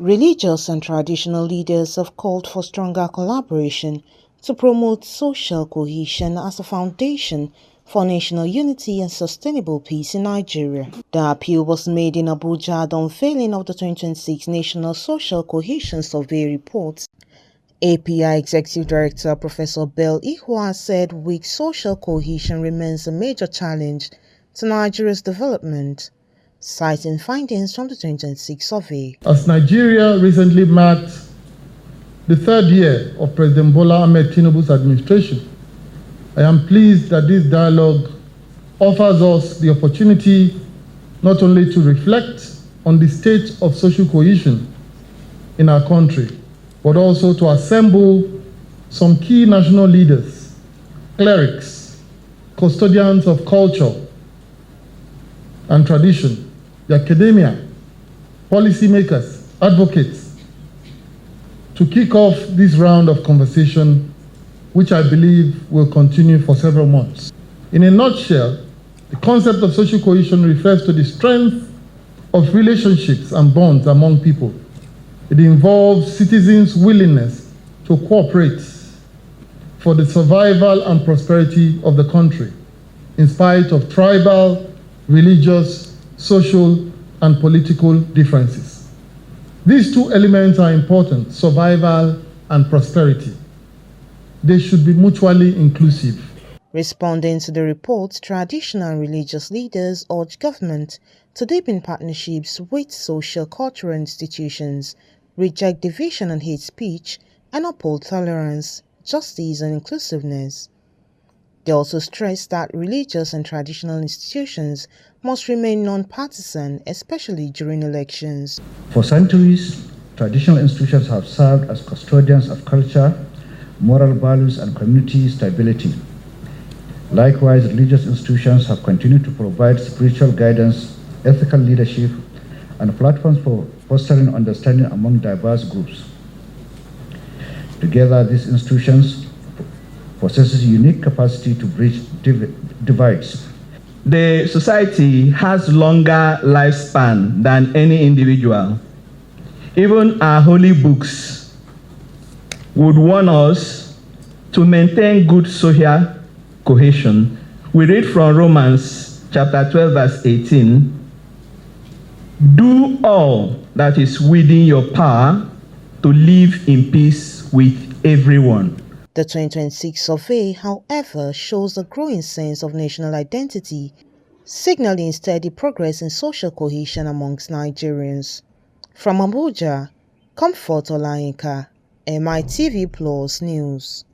Religious and traditional leaders have called for stronger collaboration to promote social cohesion as a foundation for national unity and sustainable peace in Nigeria. The appeal was made in Abuja at the unveiling of the 2026 National Social Cohesion Survey report. API Executive Director Professor Bell Ihua said weak social cohesion remains a major challenge to Nigeria's development, citing findings from the 2026 survey. As Nigeria recently marked the third year of President Bola Ahmed Tinubu's administration, I am pleased that this dialogue offers us the opportunity not only to reflect on the state of social cohesion in our country, but also to assemble some key national leaders, clerics, custodians of culture and tradition, the academia, policymakers, advocates, to kick off this round of conversation, which I believe will continue for several months. In a nutshell, the concept of social cohesion refers to the strength of relationships and bonds among people. It involves citizens' willingness to cooperate for the survival and prosperity of the country, in spite of tribal, religious, social, and political differences. These two elements are important: survival and prosperity. They should be mutually inclusive. Responding to the report, traditional and religious leaders urged government to deepen partnerships with social cultural institutions, reject division and hate speech, and uphold tolerance, justice, and inclusiveness. They also stressed that religious and traditional institutions must remain non-partisan, especially during elections. For centuries, traditional institutions have served as custodians of culture, moral values, and community stability. Likewise, religious institutions have continued to provide spiritual guidance, ethical leadership, and platforms for fostering understanding among diverse groups. Together, these institutions possesses unique capacity to bridge divides. The society has longer lifespan than any individual. Even our holy books would warn us to maintain good social cohesion. We read from Romans chapter 12, verse 18, "Do all that is within your power to live in peace with everyone." The 2026 survey, however, shows a growing sense of national identity, signaling steady progress in social cohesion amongst Nigerians. From Abuja, Comfort Olayinka, MITV Plus News.